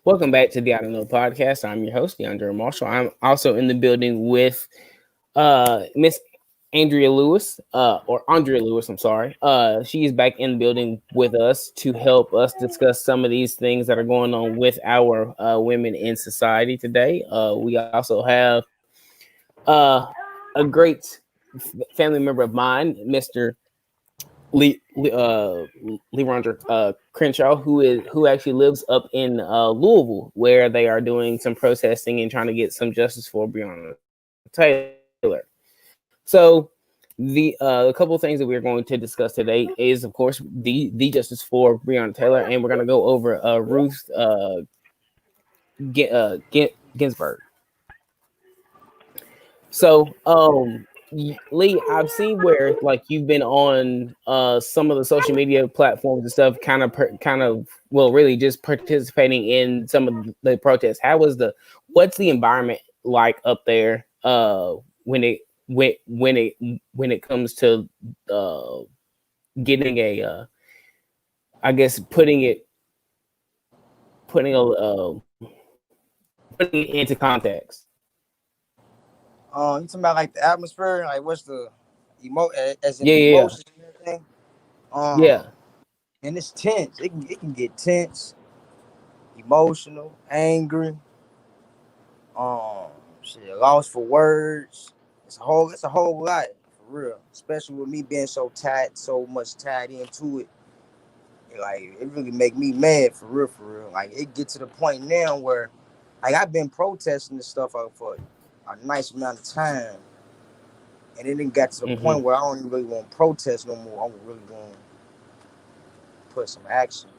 Welcome back to the I Don't Know podcast. I'm your host, DeAndre Marshall. I'm also in the building with Miss Andrea Lewis, or Andrea Lewis, I'm sorry. She is back in the building with us to help us discuss some of these things that are going on with our women in society today. We also have uh, a great family member of mine, Mr. Leronder Crenshaw, who actually lives up in Louisville, where they are doing some protesting and trying to get some justice for Breonna Taylor. So the couple of things that we're going to discuss today is, of course, the justice for Breonna Taylor, and we're going to go over Ruth Ginsburg. So, Lee, I've seen where like you've been on some of the social media platforms and stuff, well, really just participating in some of the protests. What's the environment like up there when it comes to uh getting a I guess putting it into context. You talking about like the atmosphere, like what's the as in Yeah, the yeah, emotions and everything. Um, yeah. and it's tense. It can get tense, emotional, angry. Um, shit, lost for words. It's a whole lot for real. Especially with me being so much tied into it. Like it really make me mad for real, for real. Like it get to the point now where, like I've been protesting this stuff out for a nice amount of time. And it didn't got to the point Hmm. where I don't even really want to protest no more. I'm really going to put some action.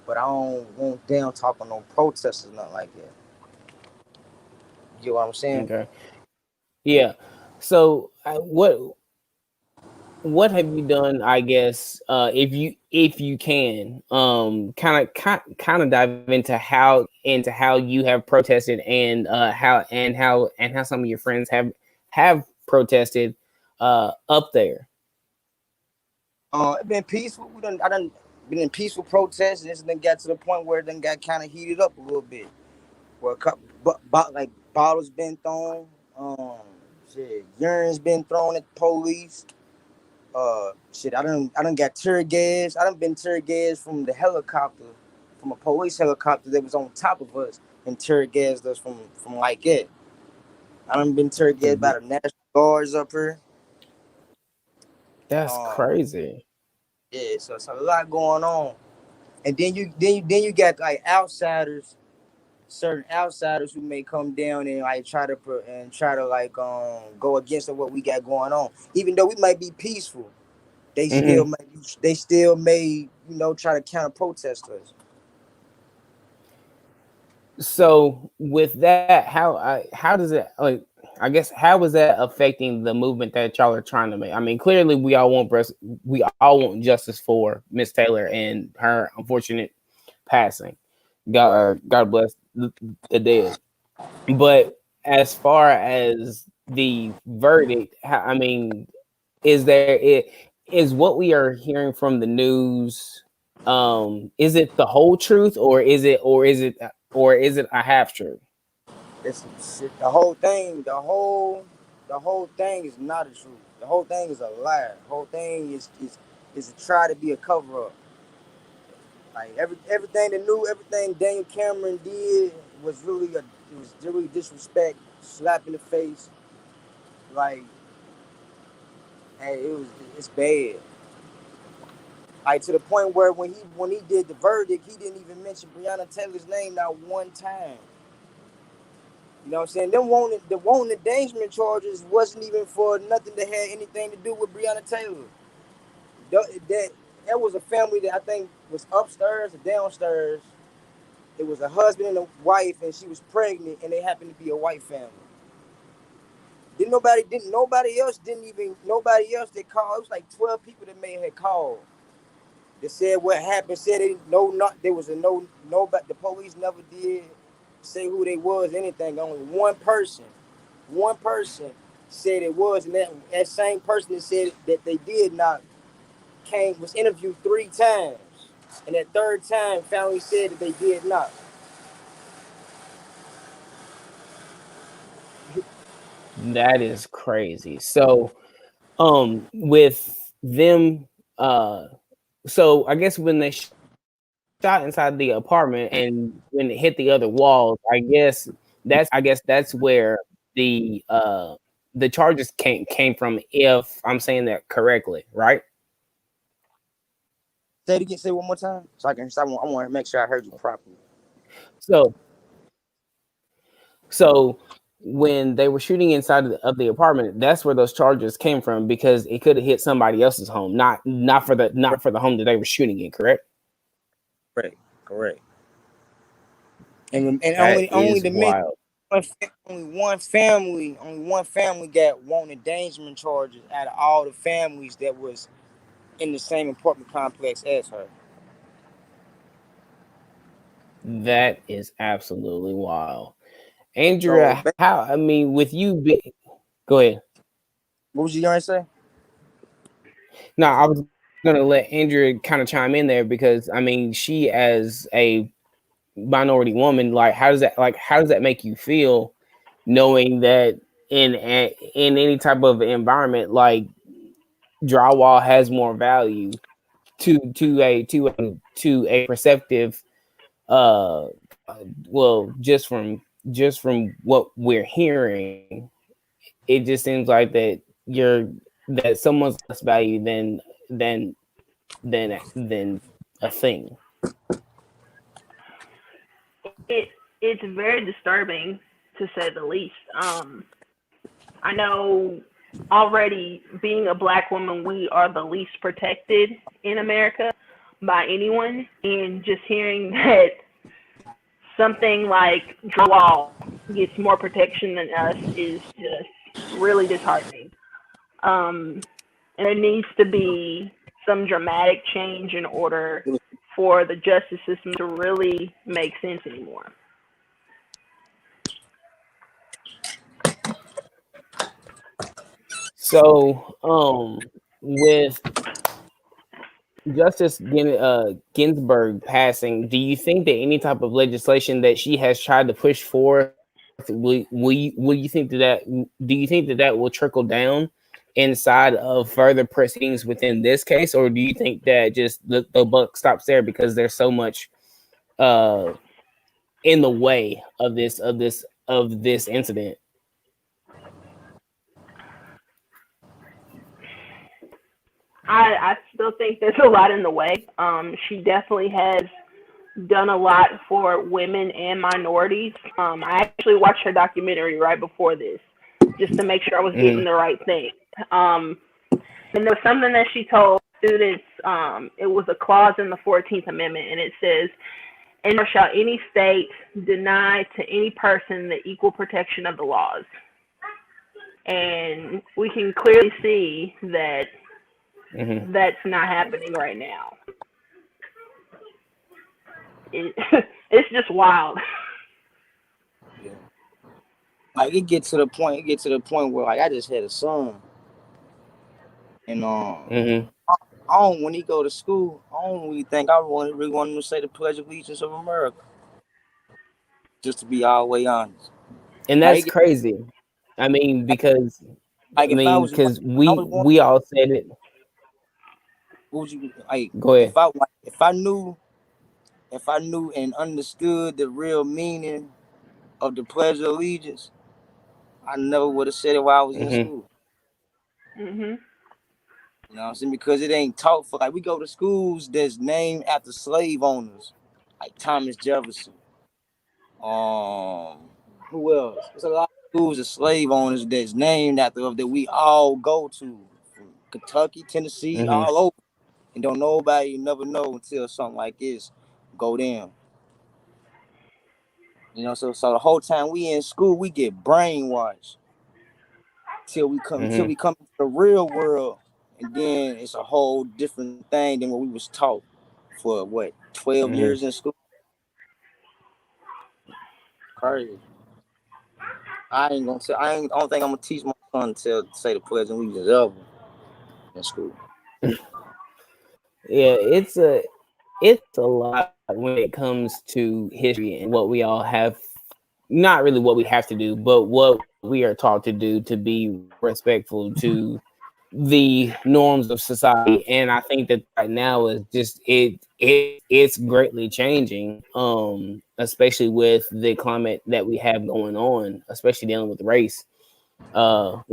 But I don't want down talk on no protesters, nothing like that. You know what I'm saying? Okay. Yeah. So, what have you done? I guess if you can, kind of dive into how you have protested and how some of your friends have protested up there. It been peaceful. I done been in peaceful protests, and it's then got to the point where it then got kind of heated up a little bit. Where a couple, like bottles been thrown, um, urine's been thrown at the police. I done got tear gas. I done been tear gas from the helicopter, from a police helicopter that was on top of us, and tear gas us from like it. I done been tear gas by the National Guards up here. That's Um, crazy. yeah, so it's a lot going on. And then you got like outsiders, certain outsiders who may come down and like try to like go against what we got going on. Even though we might be peaceful, they still Hmm. may try to counter protest us. So with that, how does it like? I guess how is that affecting the movement that y'all are trying to make? I mean, clearly we all want justice for Miss Taylor and her unfortunate passing. Right. God bless the dead. But as far as the verdict, I mean, is what we are hearing from the news? Is it the whole truth, or is it a half truth? It's shit, the whole thing is not a truth. The whole thing is a lie. The whole thing is to try to be a cover up. Like everything Daniel Cameron did was really disrespect, slap in the face. Like, hey, it's bad. Like to the point where when he did the verdict, he didn't even mention Breonna Taylor's name not one time. You know what I'm saying? The endangerment charges wasn't even for nothing that had anything to do with Breonna Taylor. That was a family that I think was upstairs or downstairs. It was a husband and a wife, and she was pregnant, and they happened to be a white family. Nobody else that called. It was like 12 people that may have called. They said what happened. Said they no, not there was a no, but the police never did say who they was. Anything. Only one person said it was, and that same person that said that they did not was interviewed 3 times, and that third time finally said that they did not. That is crazy. So, with them, so I guess when they shot inside the apartment and when it hit the other walls, I guess that's where the charges came from. If I'm saying that correctly, right? Say it again. Say it one more time, so I can. I want to make sure I heard you properly. So, so when they were shooting inside of the apartment, that's where those charges came from because it could have hit somebody else's home, not for the home that they were shooting in. Correct? Correct. Correct. And That only is to mention wild. only one family got wanted endangerment charges out of all the families that was in the same apartment complex as her. That is absolutely wild. So Andrea, how, I mean, with you be go ahead. what was you gonna say? No, I was gonna let Andrea kind of chime in there because I mean, she as a minority woman, how does that make you feel knowing that in any type of environment like drywall has more value to a perceptive well just from what we're hearing, it just seems like that someone's less value than than a thing. It's very disturbing to say the least. I know already being a black woman, we are the least protected in America by anyone, and just hearing that something like drywall gets more protection than us is just really disheartening. And there needs to be some dramatic change in order for the justice system to really make sense anymore. So with Ginsburg passing, do you think that any type of legislation that she has tried to push forth, will you think do you think that will trickle down inside of further proceedings within this case, or do you think that just the buck stops there because there's so much uh in the way of this incident? I still think there's a lot in the way. She definitely has done a lot for women and minorities. I actually watched her documentary right before this just to make sure I was getting Mm-hmm. the right thing. And there was something that she told students. It was a clause in the 14th Amendment, and it says, "And nor shall any state deny to any person the equal protection of the laws." And we can clearly see that Mm-hmm. that's not happening right now. It, it's just wild. Yeah. Like it get to the point where like I just had a son, and Mm-hmm. I don't when he go to school, I don't really think really want him to say the Pledge of Allegiance of America. Just to be all the way honest, And like that's crazy. I mean, because like if I was like, I was born, we all said it. what would you like Go ahead. if I knew and understood the real meaning of the Pledge of Allegiance, I never would have said it while I was in Mm-hmm. school. Mhm. You know what I'm saying? Because it ain't taught for like we go to schools that's named after slave owners, like Thomas Jefferson. Um, who else? There's a lot of schools of slave owners that's named after of that we all go to from Kentucky, Tennessee, Mm-hmm. all over, and don't nobody never know until something like this go down. You know, so the whole time we in school, we get brainwashed till Mm-hmm. we come to the real world, and then it's a whole different thing than what we was taught for what 12 years Mm-hmm. in school. Crazy. I ain't gonna tell. I don't think I'm gonna teach my son to say the Pledge of Allegiance ever in school. Yeah, it's a lot when it comes to history and what we all have not really what we have to do, but what we are taught to do to be respectful to the norms of society. And I think that right now is just it's greatly changing, especially with the climate that we have going on, especially dealing with race. Not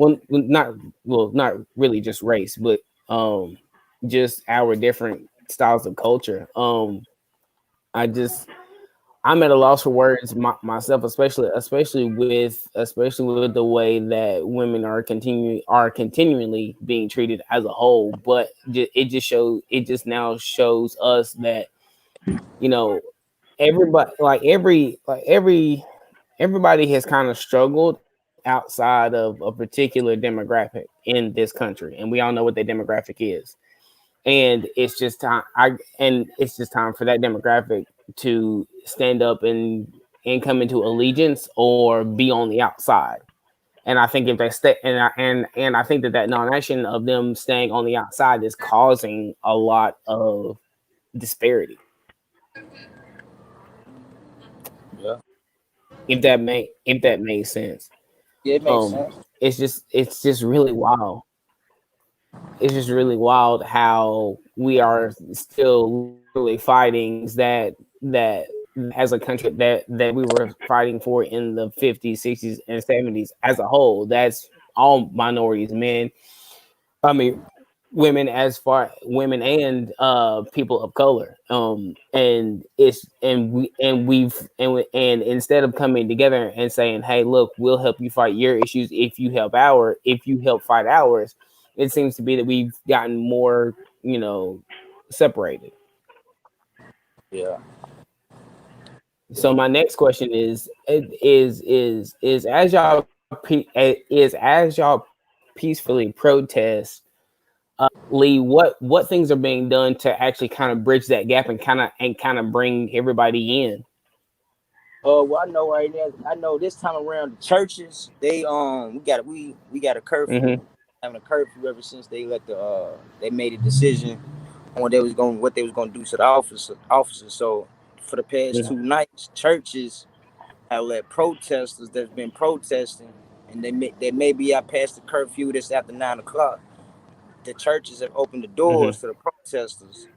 really just race, but just our different styles of culture. I just I'm at a loss for words myself, especially with the way that women are continually being treated as a whole. But it just now shows us that, you know, everybody everybody has kind of struggled outside of a particular demographic in this country, and we all know what that demographic is. And it's just time for that demographic to stand up and come into allegiance or be on the outside. And I think if they stay and I think that that non-action of them staying on the outside is causing a lot of disparity. Yeah, If that makes sense. yeah, it makes sense. It's just really wild. It's just really wild how we are still literally fighting that as a country that we were fighting for in the 50s, 60s, and 70s as a whole. That's all minorities, men. I mean, women and people of color. And it's and instead of coming together and saying, "Hey, look, we'll help you fight your issues if you help fight ours," it seems to be that we've gotten more, separated. Yeah. So my next question is as y'all peacefully protest, Lee, what things are being done to actually kind of bridge that gap and kind of bring everybody in? Well, I know right now. I know this time around the churches. They we got a curfew, Mm-hmm. having a curfew ever since they made a decision on what they was gonna do to the officers. So for the past Mm-hmm. 2 nights, churches have let protesters that's been protesting, and maybe I passed the curfew this after 9 o'clock. The churches have opened the Mm-hmm. doors to the protesters,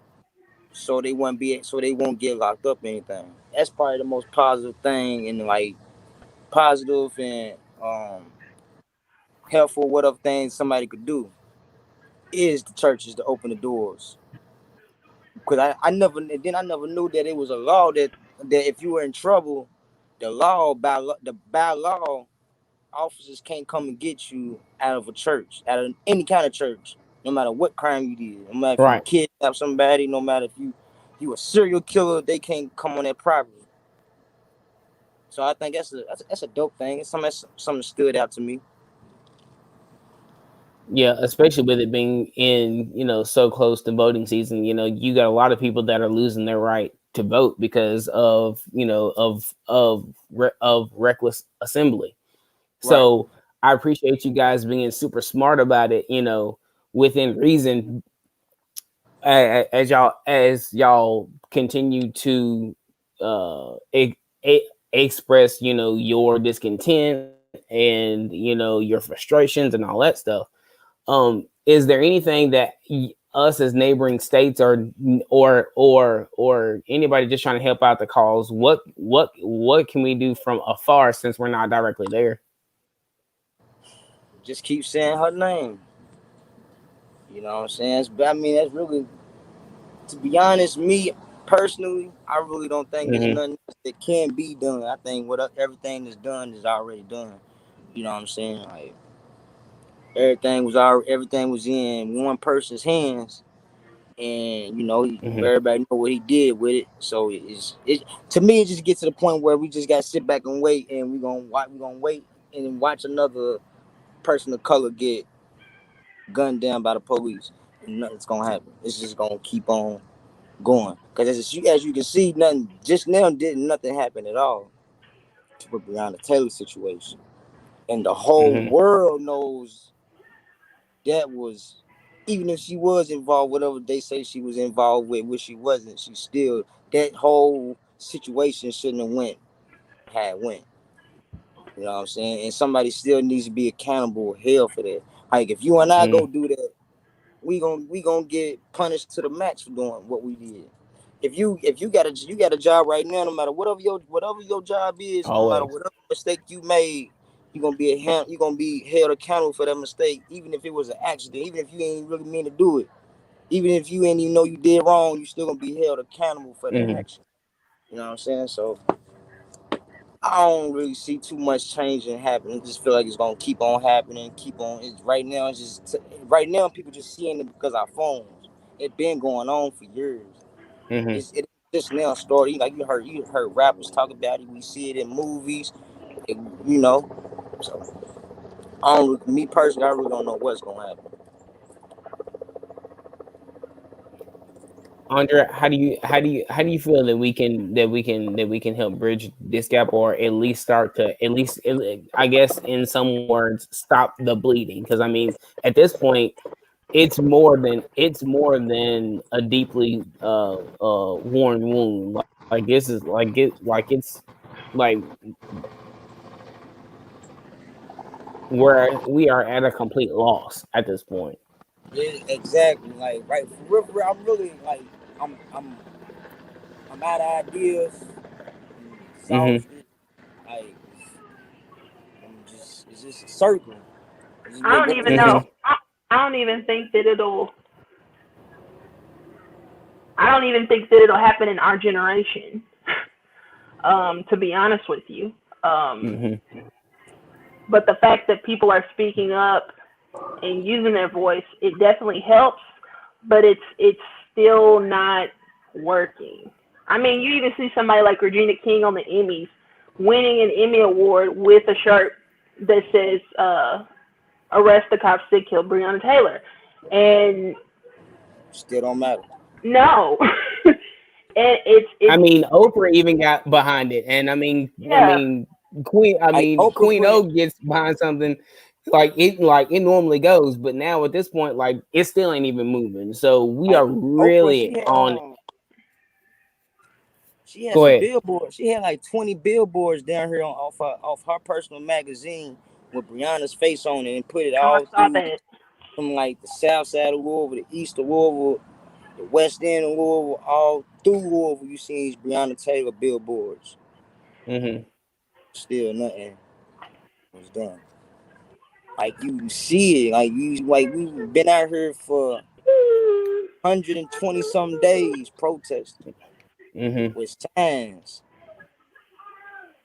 so they won't get locked up or anything. That's probably the most positive thing, and like positive and helpful whatever things somebody could do is the churches to open the doors. Because I never knew that it was a law that if you were in trouble, the by law officers can't come and get you out of a church, out of any kind of church, no matter what crime you did, no matter if you Right. kidnapped somebody, no matter if you a serial killer, they can't come on that property. So I think that's a dope thing. It's something that stood out to me. Yeah, especially with it being in, so close to voting season. You got a lot of people that are losing their right to vote because of, of reckless assembly. Right. So I appreciate you guys being super smart about it, within reason, as y'all continue to express, your discontent and, your frustrations and all that stuff. Is there anything that us as neighboring states or anybody just trying to help out the cause, what can we do from afar since we're not directly there? Just keep saying her name. You know what I'm saying? But I mean, that's really, to be honest, me personally, I really don't think there's Hmm. nothing else that can be done. I think everything that's done is already done. You know what I'm saying? Like everything was in one person's hands, and Hmm. everybody know what he did with it. So it to me, it just gets to the point where we just got to sit back and wait, and we gonna wait and watch another person of color get gunned down by the police. And nothing's gonna happen. It's just gonna keep on going. Because as you can see, nothing just now did nothing happen at all with Breonna Taylor situation, and the whole Hmm. world knows that was. Even if she was involved, whatever they say she was involved with, which she wasn't, she still that whole situation shouldn't have went. You know what I'm saying? And somebody still needs to be accountable hell for that. Like if you and I Mm-hmm. go do that, we gonna get punished to the max for doing what we did. If you got a job right now, no matter whatever your job is, no matter Always. whatever mistake you made, you gonna be held accountable for that mistake, even if it was an accident, even if you ain't really mean to do it, even if you ain't even know you did wrong, you still gonna be held accountable for that Mm-hmm. action. You know what I'm saying? So I don't really see too much changing happening. I just feel like it's gonna keep on happening, keep on. Right now, right now people just seeing it because our phones. It been going on for years. Mm-hmm. It just now started. Like you heard rappers talk about it. We see it in movies. It, you know, so me personally, I really don't know what's gonna happen. Andre, how do you feel that we can help bridge this gap, or at least start to I guess in some words stop the bleeding? Because I mean, at this point, it's more than a deeply worn wound. Like this is like it's like where we are at a complete loss at this point. Yeah, exactly. Like right for real, I'm really like I'm out of ideas. I'm Mm-hmm. exhausted. Like it's just a circle. It's just I been don't going even in. know. Mm-hmm. I don't even think that it'll. I don't even think that it'll happen in our generation. To be honest with you, um, Mm-hmm. but the fact that people are speaking up and using their voice, it definitely helps. But it's still not working. I mean, you even see somebody like Regina King on the Emmys winning an Emmy award with a shirt that says "Arrest the cops that killed Breonna Taylor," and Still don't matter. no, and I it's mean, Oprah even got behind it, and I yeah. mean, Queen. I Like mean, Oprah Queen put it. O gets behind something like it normally goes, but now at this point, like it still ain't even moving. So we Like are Oprah, really on. she had Go some ahead. billboards. She had like 20 billboards down here off her personal magazine with Brianna's face on it, and put it Oh, I all saw through that. from like the south side of Louisville, the east of Louisville, the west end of Louisville, all through Louisville. You see these Breonna Taylor billboards. Hmm. Still nothing was done. Like you see it, like we've been out here for 120 some days protesting Hmm. with signs.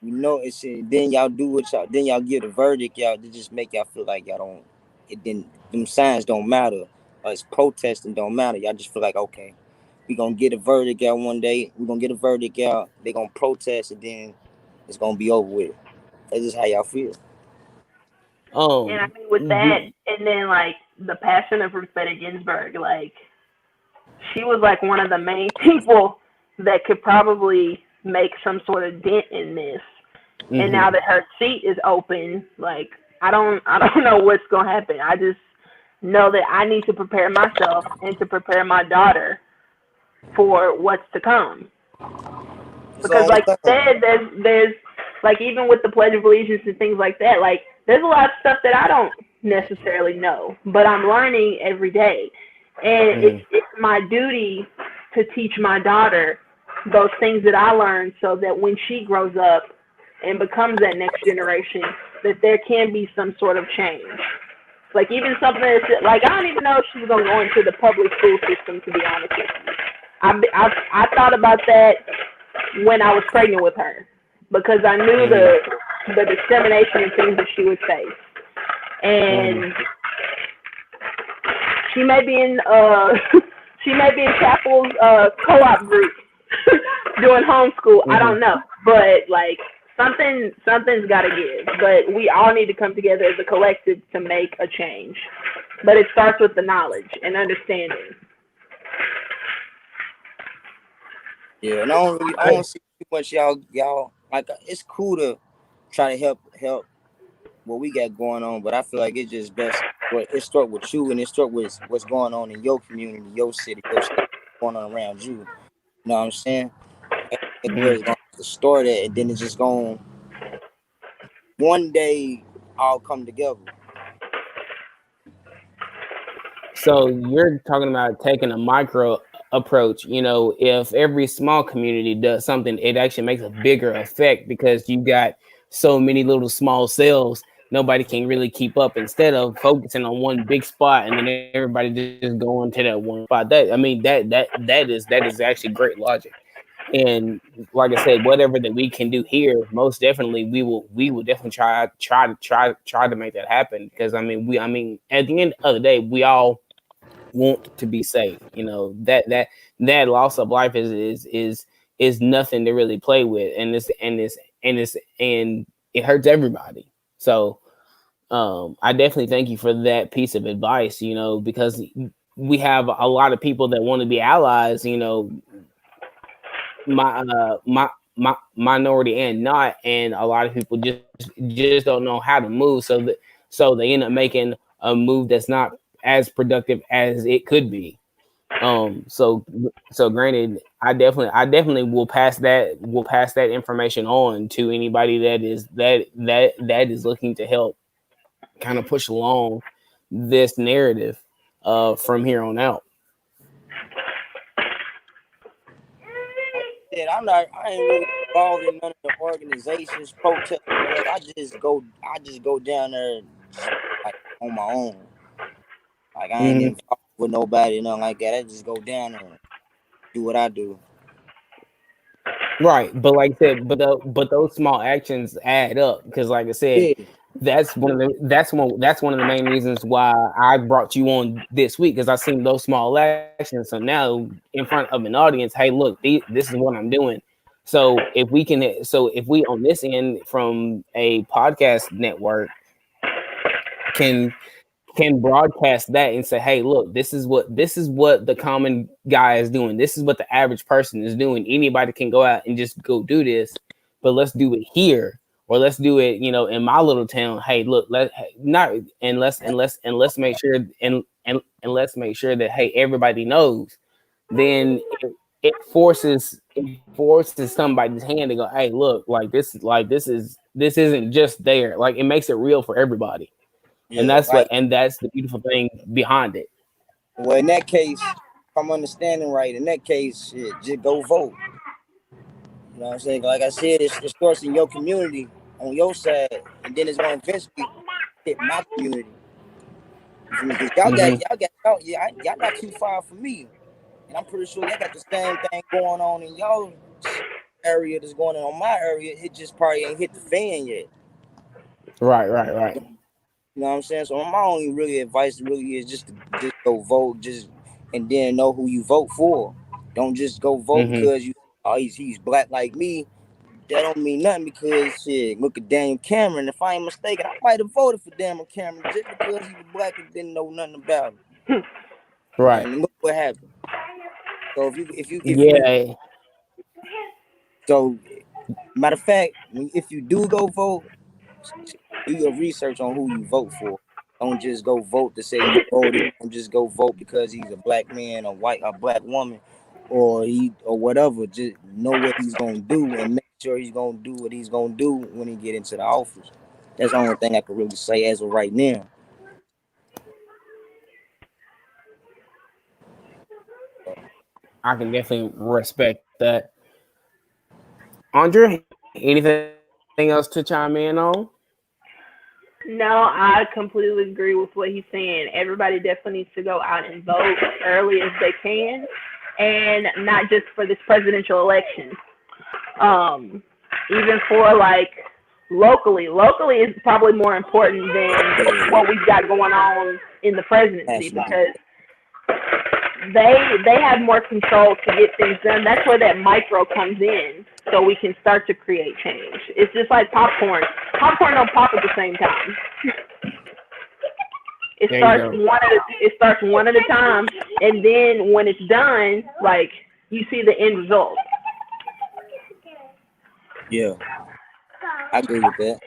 You know it's then y'all do what y'all then y'all give the verdict, y'all to just make y'all feel like y'all don't it didn't them signs don't matter. Us protesting don't matter. Y'all just feel like okay, we gonna get a verdict out one day, we gonna get a verdict out, they gonna protest and then it's gonna be over with. That's just how y'all feel. And I Um. mean, with that, Do, and then like the passion of Ruth Bader Ginsburg, like she was like one of the main people that could probably make some sort of dent in this. And hmm. now that her seat is open, like I don't know what's gonna happen. I just know that I need to prepare myself and to prepare my daughter for what's to come. It's the Because only like you thing. said, there's like even with the Pledge of Allegiance and things like that, like there's a lot of stuff that I don't necessarily know, but I'm learning every day. And Hmm. it's my duty to teach my daughter those things that I learned so that when she grows up and becomes that next generation, that there can be some sort of change. Like even something that's like I don't even know if she's gonna go into the public school system to be honest with you. I thought about that when I was pregnant with her because I knew Hmm. the discrimination and things that she would face. Hmm. And she may be in she may be in Chapel's co-op group doing homeschool. I Hmm. don't know, but like something's got to give. But we all need to come together as a collective to make a change. But it starts with the knowledge and understanding. Yeah, and I don't see too much y'all like it's cool to try to help what we got going on, but I feel like it's just best what it start with you and it start with what's going on in your community, your city, your state, going on around you. You know what I'm saying? That's where Hmm. it's going to start at, and then it's just going one day all come together. So you're talking about taking a micro approach. You know, if every small community does something, it actually makes a bigger effect because you got so many little small cells. Nobody can really keep up. Instead of focusing on one big spot and then everybody just going to that one spot. That I mean, that is actually great logic. And like I said, whatever that we can do here, most definitely we will definitely try to make that happen. Because I mean at the end of the day, we all want to be safe. You know that loss of life is nothing to really play with, and it hurts everybody. So I definitely thank you for that piece of advice. You know, because we have a lot of people that want to be allies. You know, my minority and not, and a lot of people just don't know how to move, so they end up making a move that's not as productive as it could be. So granted, I definitely will pass that information on to anybody that is looking to help kind of push along this narrative from here on out. Like I said, I ain't really involved in none of the organizations, protests, or whatever. I just go down there just like on my own. Like I ain't Mhm. involved with nobody, nothing like that. I just go down there and do what I do. Right, but like I said, but those small actions add up because, like I said, Yeah, that's one of the main reasons why I brought you on this week because I seen those small actions. So now in front of an audience, hey, look, this is what I'm doing. So if we on this end from a podcast network can broadcast that and say, "Hey, look, this is what the common guy is doing. This is what the average person is doing. Anybody can go out and just go do this, but let's do it here, or let's do it, in my little town. Hey, look, not and let's make sure and let's make sure that hey, everybody knows. Then it forces somebody's hand to go, hey, look, this isn't just there. Like it makes it real for everybody." And yeah, right. that's the beautiful thing behind it. Well, in that case, if I'm understanding right, in that case, shit, just go vote. You know what I'm saying? Like I said, it starts in your community on your side, and then it's gonna eventually hit my community. You feel me? Because Hmm. y'all not too far from me, and I'm pretty sure y'all got the same thing going on in y'all area that's going on in my area. It just probably ain't hit the fan yet. Right, right, right. You know what I'm saying? So my only really advice really is just to just go vote, just and then know who you vote for. Don't just go vote Hmm. because he's black like me. That don't mean nothing because shit. Look at Daniel Cameron. If I ain't mistaken, I might have voted for Daniel Cameron just because he was black and didn't know nothing about him. Right. And look what happened. So if you Yeah. so matter of fact, if you do go vote, do your research on who you vote for. Don't just go vote to say you voted. Don't just go vote because he's a black man or a black woman, or whatever. Just know what he's gonna do and make sure he's gonna do what he's gonna do when he get into the office. That's the only thing I can really say as of right now. I can definitely respect that. Andrea, anything else to chime in on? No, I completely agree with what he's saying. Everybody definitely needs to go out and vote early as they can, and not just for this presidential election. Um, Even for like locally. Locally is probably more important than Yeah, what we've got going on in the presidency nationally. because they have more control to get things done. That's where that micro comes in, so we can start to create change. It's just like popcorn. Popcorn don't pop at the same time. It There you starts go. one at a time, and then when it's done, like you see the end result. Yeah, I agree with that.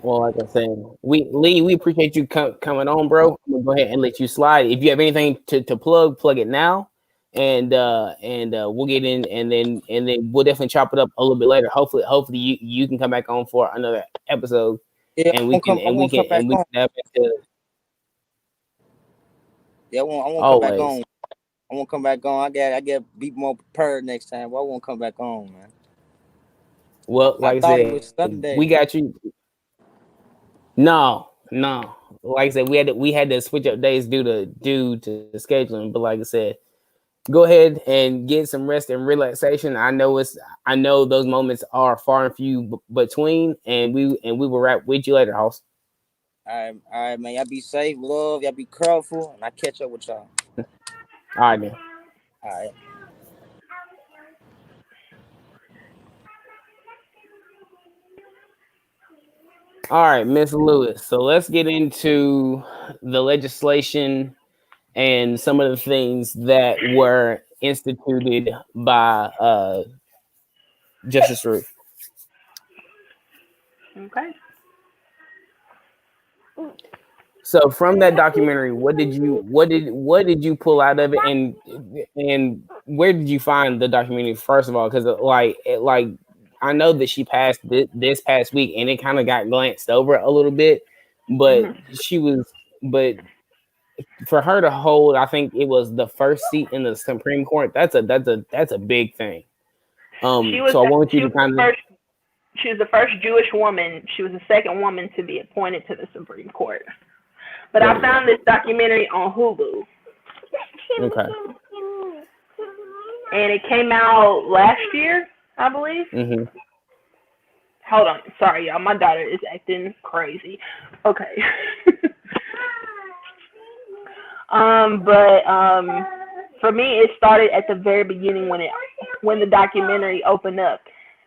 Well, like I said, we appreciate you coming on, bro. I'm gonna go ahead and let you slide. If you have anything to plug it now. and we'll get in, and then we'll definitely chop it up a little bit later. Hopefully you can come back on for another episode, Yeah, and I won't come back on. dive into Yeah, I won't come back always. on. I won't come back on. I get be more prepared next time. But I won't come back on, man. Well, I like I thought it said, was we Sunday. got you. No. Like I said, we had to switch up days due to scheduling. But like I said, go ahead and get some rest and relaxation. I know those moments are far and few between, and we will wrap with you later, house. All right, man. Y'all be safe, love. Y'all be careful, and I catch up with y'all. All right, man. All right. All right, Miss Lewis. So let's get into the legislation and some of the things that were instituted by Justice Ruth. Okay. So from that documentary, what did you pull out of it, and where did you find the documentary first of all? Because like I know that she passed this past week, and it kind of got glanced over a little bit, but Hmm. but for her to hold, I think it was the first seat in the Supreme Court. That's a big thing. She was So I want you she to was the kind of first. She was the first Jewish woman. She was the second woman to be appointed to the Supreme Court. But there I we go. found this documentary on Hulu, Okay. and it came out last year, I believe. Hmm. Hold on, sorry y'all, my daughter is acting crazy. Okay. But for me, it started at the very beginning when the documentary opened up.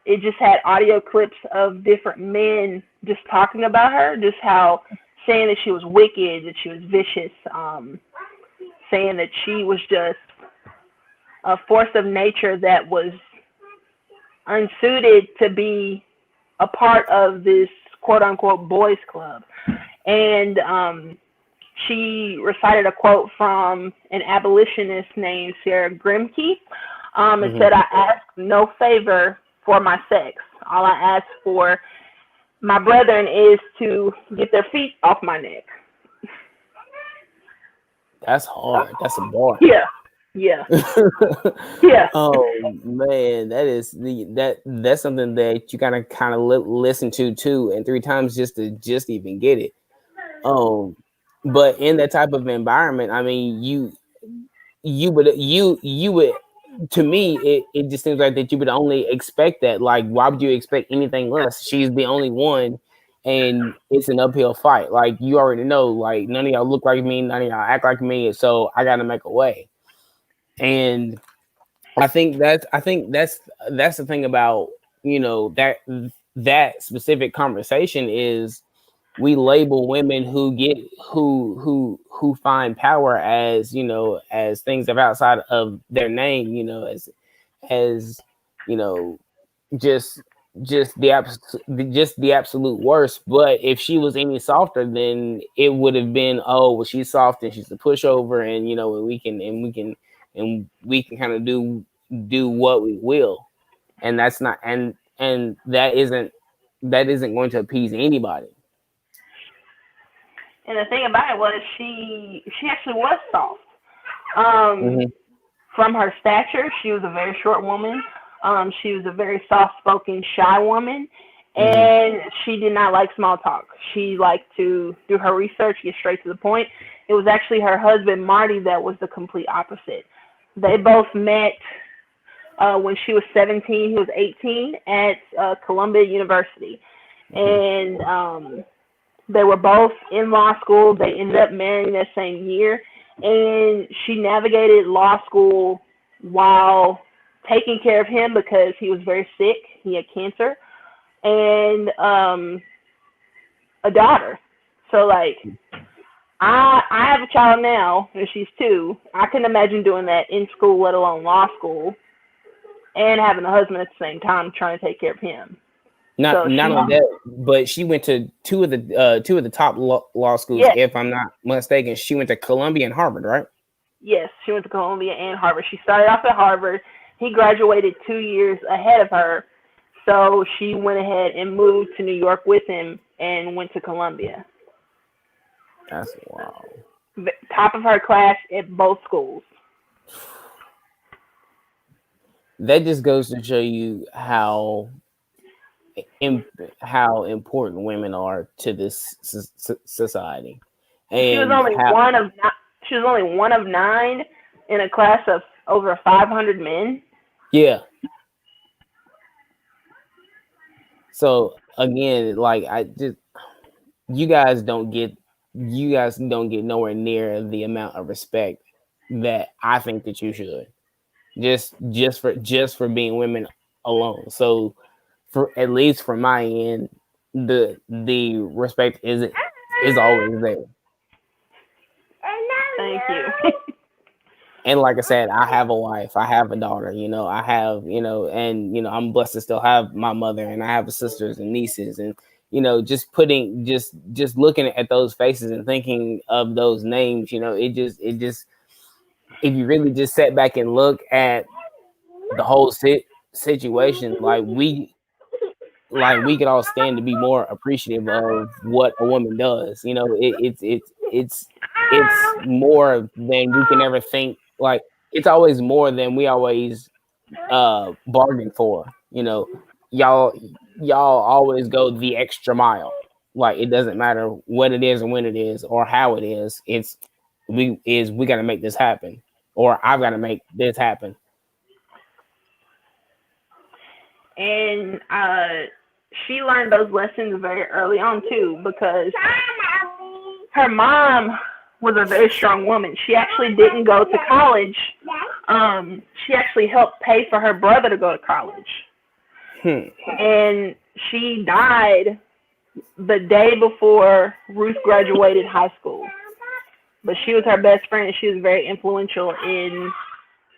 It just had audio clips of different men just talking about her, just how saying that she was wicked, that she was vicious, saying that she was just a force of nature that was unsuited to be a part of this quote unquote boys club. And she recited a quote from an abolitionist named Sarah Grimke. It Hmm. said, I ask no favor for my sex. All I ask for my brethren is to get their feet off my neck. That's hard. That's a bar. Yeah, yeah, yeah. Oh man, that's something that you gotta kind of listen to two and three times just to even get it. Um, but in that type of environment, I mean, you would to me it just seems like that you would only expect that. Like, why would you expect anything less? She's the only one, and it's an uphill fight. Like, you already know, like, none of y'all look like me, none of y'all act like me, so I gotta make a way. And I think that's the thing about, that specific conversation is we label women who find power as, as things of outside of their name, as you know just just the absolute worst. But if she was any softer, then it would have been, oh well, she's soft and she's a pushover, and we can kind of do what we will. And that's not and that isn't going to appease anybody. And the thing about it was she actually was soft. Um, Hmm. from her stature, she was a very short woman. She was a very soft-spoken, shy woman, Hmm. and she did not like small talk. She liked to do her research, get straight to the point. It was actually her husband Marty that was the complete opposite. They both met when she was 17, he was 18 at Columbia University, Hmm. and they were both in law school. They ended up marrying that same year, and she navigated law school while taking care of him because he was very sick. He had cancer and a daughter. So like, I have a child now, and she's 2. I couldn't imagine doing that in school, let alone law school, and having a husband at the same time trying to take care of him. not So not she, only that, but she went to two of the top law schools, yes, if I'm not mistaken. She went to Columbia and Harvard, right? Yes, she went to Columbia and Harvard. She started off at Harvard. He graduated 2 years ahead of her, so she went ahead and moved to New York with him and went to Columbia. That's wow. Top of her class at both schools. That just goes to show you how important women are to this society, She was and only how one of she was only one of 9 in a class of over 500 men. yeah. So again, like you guys don't get nowhere near the amount of respect that I think that you should just for being women alone. So for at least from my end, the respect is always there. Thank you. And like I said, I have a wife, I have a daughter, I have, and I'm blessed to still have my mother, and I have sisters and nieces, and just looking at those faces and thinking of those names, it just if you really just sit back and look at the whole situation, like we could all stand to be more appreciative of what a woman does. It's more than we can ever think. Like it's always more than we always bargain for. Y'all y'all always go the extra mile. Like it doesn't matter what it is and when it is or how it is. We got to make this happen, or I've got to make this happen. And she learned those lessons very early on too, because her mom was a very strong woman. She actually didn't go to college. She actually helped pay for her brother to go to college. And she died the day before Ruth graduated high school. But she was her best friend, and she was very influential in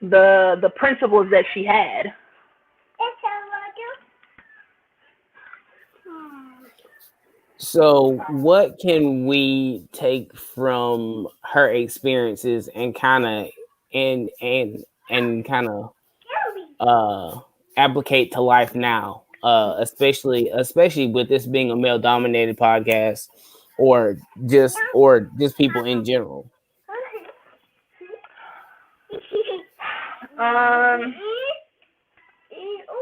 the principles that she had. So, what can we take from her experiences and kind of and kind of applicate to life now, especially with this being a male dominated podcast, or just people in general?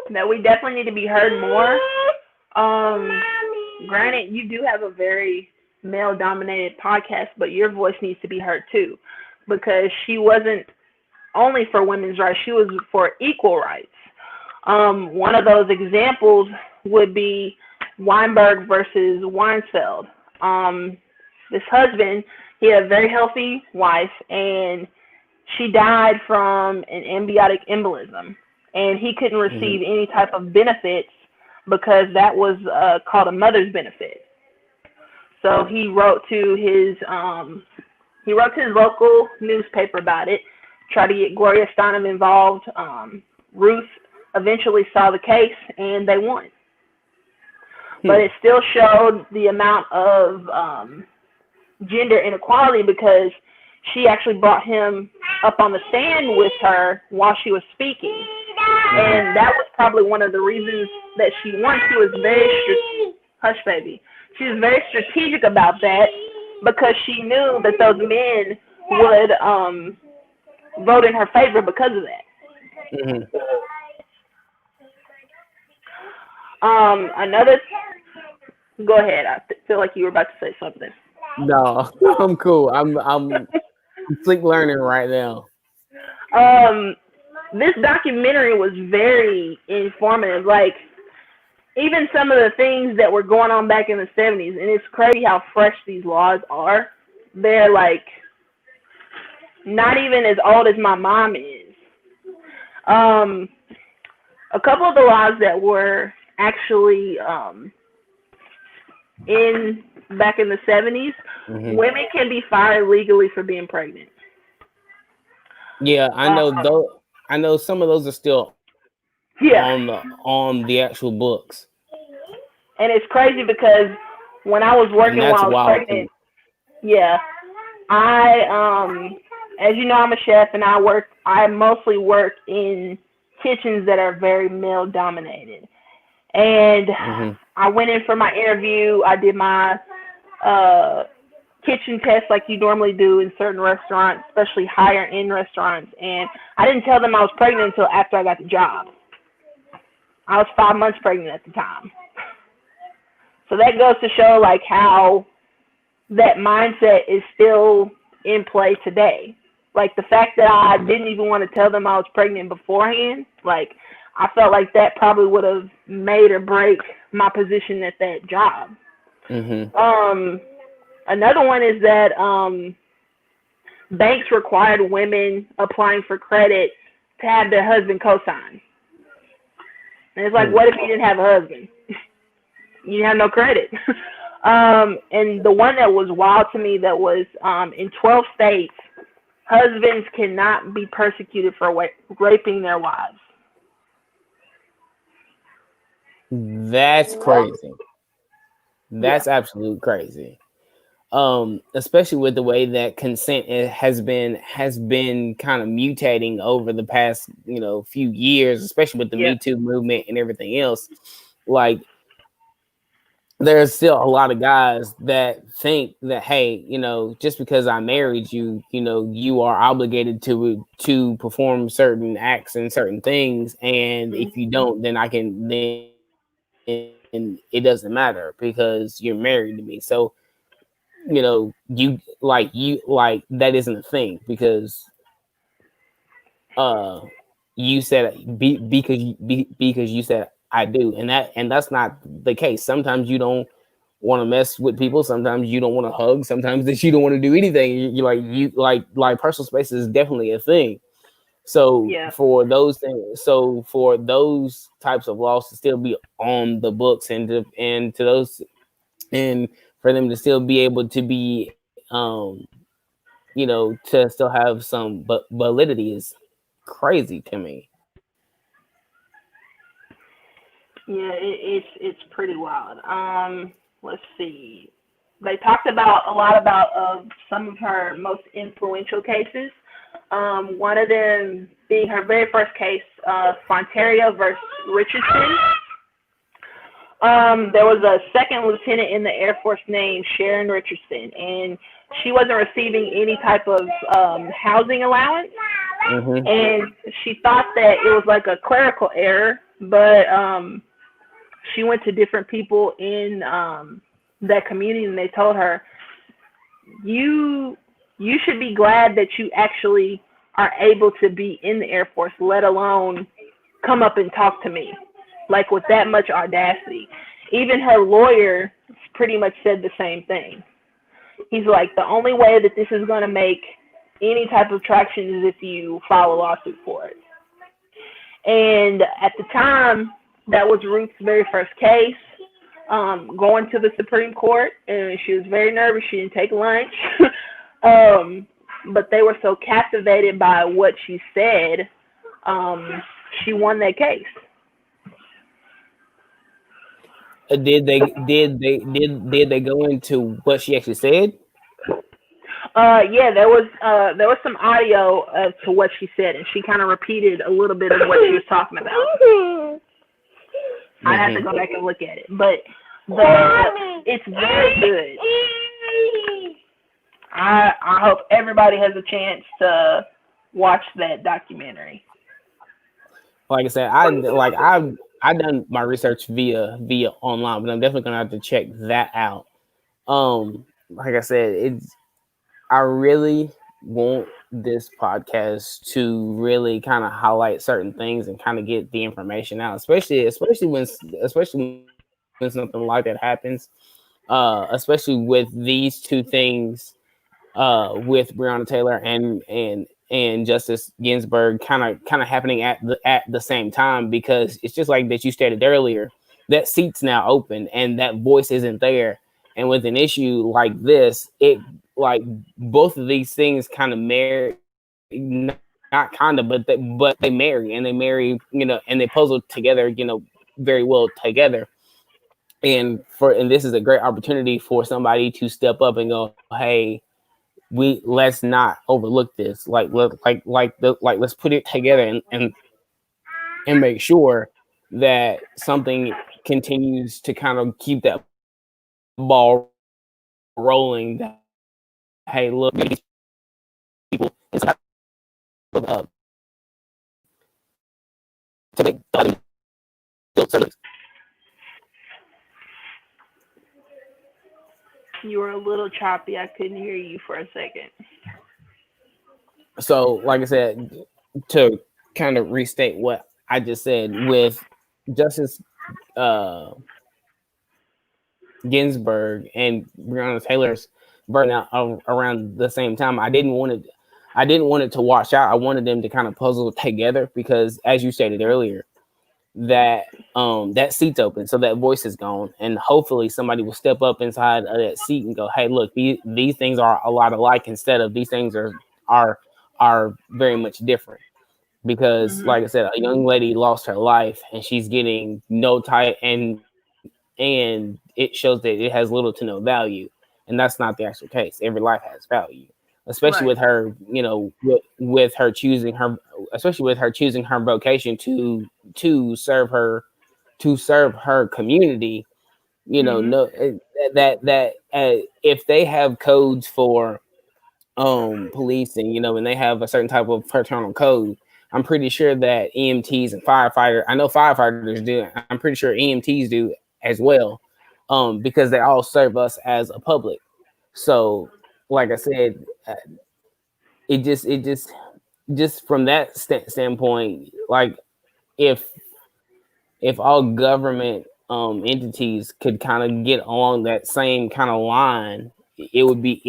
That we definitely need to be heard more. Granted, you do have a very male dominated podcast, but your voice needs to be heard too, because she wasn't only for women's rights, she was for equal rights. One of those examples would be Weinberg versus Weinsfeld. This husband, he had a very healthy wife, and she died from an amniotic embolism, and he couldn't receive any type of benefits because that was called a mother's benefit. So he wrote to his local newspaper about it, tried to get Gloria Steinem involved. Ruth eventually saw the case, and they won. But it still showed the amount of gender inequality, because she actually brought him up on the stand with her while she was speaking. And that was probably one of the reasons that she won. She was hush baby. She was very strategic about that, because she knew that those men would vote in her favor because of that. Another, go ahead. I feel like you were about to say something. No, I'm cool. I'm sleep learning right now. This documentary was very informative. Like, even some of the things that were going on back in the 70s, and it's crazy how fresh these laws are. They're like not even as old as my mom is. A couple of the laws that were actually back in the 70s, women can be fired legally for being pregnant. Yeah, I know though. I know some of those are still on the actual books. And it's crazy because when I was working while I was pregnant, I as you know, I'm a chef, and I mostly work in kitchens that are very male dominated. And Mm-hmm. I went in for my interview. I did my uh, kitchen test like you normally do in certain restaurants, especially higher end restaurants. And I didn't tell them I was pregnant until after I got the job. I was 5 months pregnant at the time. So that goes to show like how that mindset is still in play today. Like the fact that I didn't even want to tell them I was pregnant beforehand, like I felt like that probably would have made or break my position at that job. Mm-hmm. Um, Another one is that banks required women applying for credit to have their husband co-sign. And it's like, what if you didn't have a husband? You have no credit. And the one that was wild to me that was in 12 states, husbands cannot be persecuted for raping their wives. That's crazy. Yeah. That's absolute crazy. Especially with the way that consent has been kind of mutating over the past few years, especially with the Yeah. Me Too movement and everything else. Like there's still a lot of guys that think that, hey, just because I married you, you are obligated to perform certain acts and certain things, and if you don't, then then it doesn't matter because you're married to me. So you that isn't a thing because uh you said because you said I do, and that's not the case. Sometimes you don't want to mess with people. Sometimes you don't want to hug. Sometimes that you don't want to do anything. You personal space is definitely a thing. So Yeah. for those types of laws to still be on the books, and to those, and for them to still be able to be to still have some but validity is crazy to me. Yeah, it's pretty wild. Let's see. They talked about a lot about some of her most influential cases. One of them being her very first case, Fontario versus Richardson. There was a second lieutenant in the Air Force named Sharon Richardson, and she wasn't receiving any type of housing allowance, Mm-hmm. and she thought that it was like a clerical error, but she went to different people in that community, and they told her, you you should be glad that you actually are able to be in the Air Force, let alone come up and talk to me, like with that much audacity. Even her lawyer pretty much said the same thing. He's like, the only way that this is going to make any type of traction is if you file a lawsuit for it. And at the time, that was Ruth's very first case, going to the Supreme Court, and she was very nervous. She didn't take lunch. um, but they were so captivated by what she said, she won that case. Did they go into what she actually said? Yeah, there was some audio to what she said, and she kind of repeated a little bit of what she was talking about. I have to Mm-hmm. go back and look at it, but it's very good. I hope everybody has a chance to watch that documentary. Like I said, I done my research via online, but I'm definitely gonna have to check that out. Like I said, I really want this podcast to really kind of highlight certain things and kind of get the information out, especially when something like that happens. Especially with these two things, with Breonna Taylor and Justice Ginsburg kind of happening at the same time, because it's just like that you stated earlier, that seat's now open and that voice isn't there. And with an issue like this, it like both of these things kind of marry, not kind of, but they marry, and they marry, and they puzzle together, very well together. And this is a great opportunity for somebody to step up and go, hey, we let's not overlook this. Let's put it together and make sure that something continues to kind of keep that ball rolling. That hey, look, these people in some type of so they build certain. You were a little choppy. I couldn't hear you for a second. So, like I said, to kind of restate what I just said with Justice uh, Ginsburg and Breonna Taylor's burnout around the same time, I didn't want it to wash out. I wanted them to kind of puzzle together because, as you stated earlier, that that seat's open, so that voice is gone, and hopefully somebody will step up inside of that seat and go, "Hey, look, these things are a lot alike," instead of these things are are very much different. Because, Mhm. like I said, a young lady lost her life, and she's getting no type, and it shows that it has little to no value, and that's not the actual case. Every life has value, especially with Right. her, with her choosing her, especially with her choosing her vocation to serve her to serve her community. Mhm. No, if they have codes for policing, and they have a certain type of fraternal code, I'm pretty sure that EMTs and firefighters, I know firefighters do, I'm pretty sure EMTs do as well, because they all serve us as a public. So, like I said, it just from that standpoint, like if if all government entities could kind of get along that same kind of line, it would be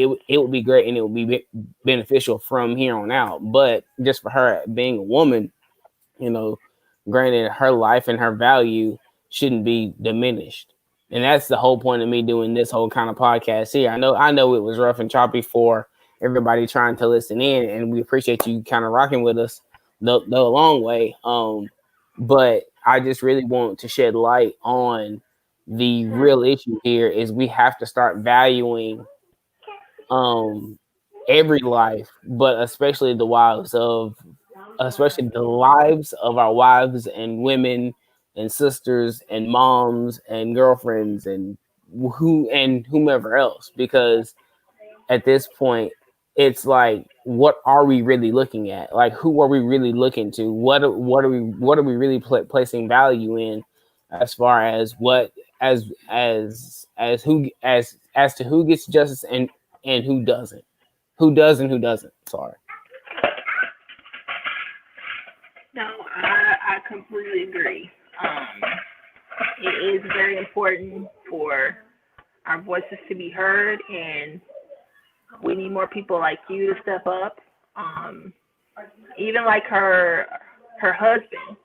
great, and it would be beneficial from here on out. But just for her being a woman, you know, granted, her life and her value shouldn't be diminished. And that's the whole point of me doing this whole kind of podcast here. I know it was rough and choppy for everybody trying to listen in, and we appreciate you kind of rocking with us the long way. But I just really want to shed light on the real issue here is we have to start valuing um every life, but especially the lives of our wives and women and sisters and moms and girlfriends and whomever else, because at this point it's like, what are we really looking at? Like, who are we really looking to? What are we really placing value in, as far as what as to who gets justice and who doesn't, who doesn't, sorry. No, I completely agree. It is very important for our voices to be heard, and we need more people like you to step up. Um, Even like her husband,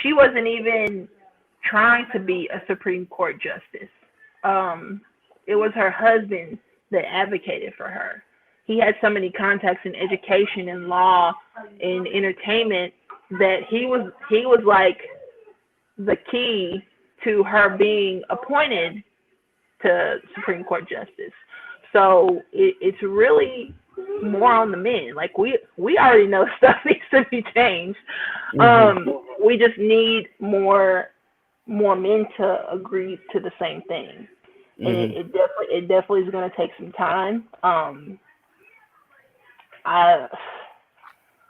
she wasn't even trying to be a Supreme Court justice. Um, it was her husband that advocated for her. He had so many contacts in education and law and entertainment that he was like the key to her being appointed to Supreme Court justice. So it's really more on the men. Like we already know stuff needs to be changed. Hmm. We just need more men to agree to the same thing, and Hmm. it definitely is going to take some time. I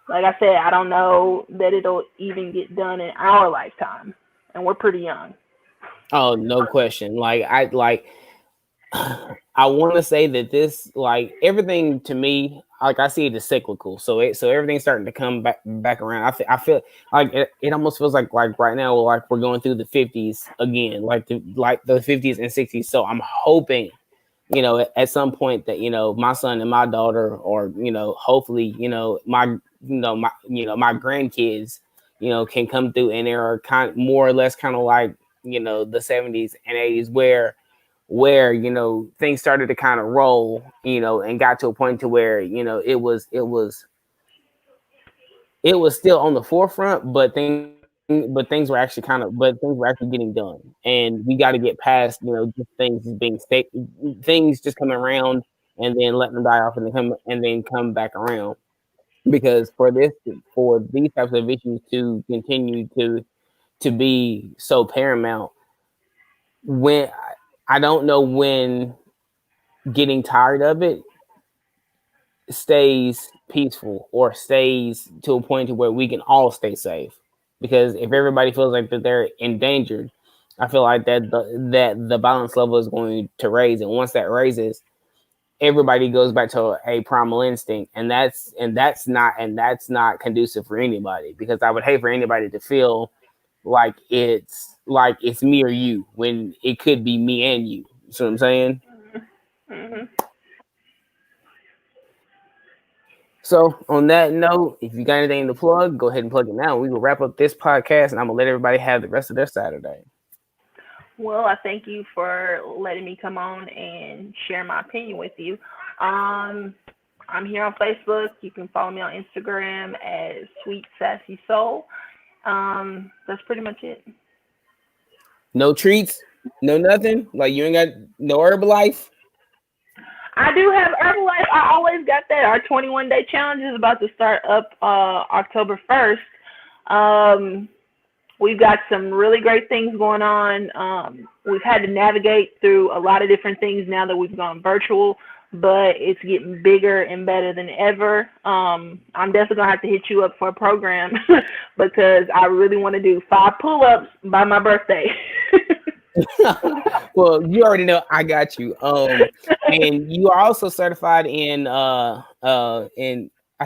like I said, I don't know that it'll even get done in our lifetime, and we're pretty young. Oh, no question. I want to say that this, like, everything to me, like, I see it as cyclical. So everything's starting to come back around. I feel like it almost feels like right now, like we're going through the 50s again, like the 50s and 60s. So I'm hoping, at some point that, my son and my daughter, or, hopefully, my grandkids, can come through, and they're kind more or less kind of like, the 70s and 80s, where things started to kind of roll, and got to a point to where, it was still on the forefront, but things were actually getting done, and we got to get past, just things just coming around and then let them die off and then come back around. Because for these types of issues to continue to be so paramount, when I don't know when getting tired of it stays peaceful or stays to a point to where we can all stay safe. Because if everybody feels like that they're endangered, I feel like that the balance level is going to raise, and once that raises, everybody goes back to a primal instinct, and that's not conducive for anybody. Because I would hate for anybody to feel like it's me or you when it could be me and you. You see what I'm saying? Hmm. So on that note, if you got anything to plug, go ahead and plug it now. We will wrap up this podcast, and I'm gonna let everybody have the rest of their Saturday. Well, I thank you for letting me come on and share my opinion with you. Um, I'm here on Facebook. You can follow me on Instagram as Sweet Sassy Soul. That's pretty much it. No treats, no nothing. Like you ain't got no Herbalife. I do have Herbalife. I always got that. Our 21-day challenge is about to start up October 1st. Um, we've got some really great things going on. We've had to navigate through a lot of different things now that we've gone virtual, but it's getting bigger and better than ever. I'm definitely going to have to hit you up for a program because I really want to do 5 pull-ups by my birthday. Well, you already know I got you. And you are also certified in I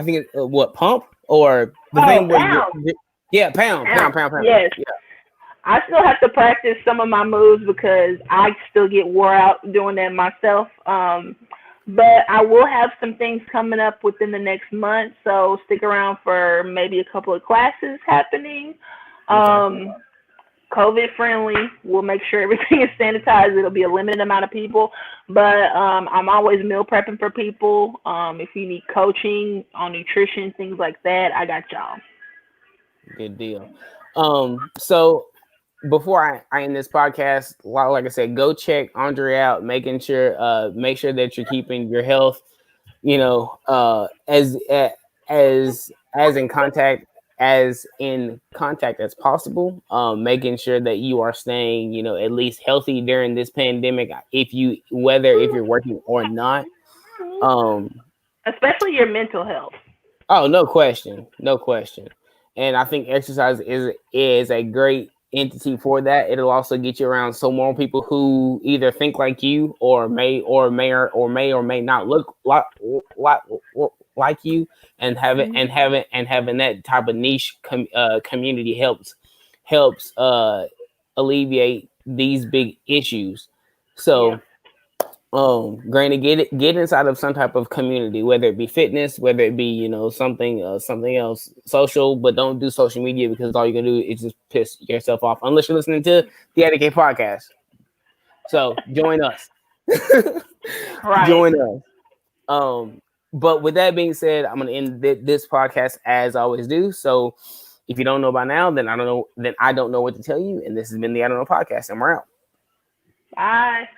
think what pump or the Oh, thing where pound. yeah, pound. Yes. Yeah. I still have to practice some of my moves because I still get wore out doing that myself. But I will have some things coming up within the next month, so stick around for maybe a couple of classes happening. Okay. COVID friendly. We'll make sure everything is sanitized. It'll be a limited amount of people, but I'm always meal prepping for people. If you need coaching on nutrition, things like that, I got y'all. Good deal. So before I end this podcast, like I said, go check Andre out, make sure that you're keeping your health, you know, as in contact as possible. Making sure that you are staying, at least healthy during this pandemic, if you're working or not. Um, Especially your mental health. Oh, no question, no question. And I think exercise is a great entity for that. It'll also get you around so more people who either think like you or may not look like like you, and having that type of niche community helps alleviate these big issues. Yeah. So granted, get inside of some type of community, whether it be fitness, whether it be something else social, but don't do social media because all you're gonna do is just piss yourself off unless you're listening to the Etiquette podcast. So join us. Right. Join us. But with that being said, I'm gonna end this podcast as I always do. So if you don't know by now, then I don't know what to tell you, and this has been the I Don't Know podcast, and we're out. Bye.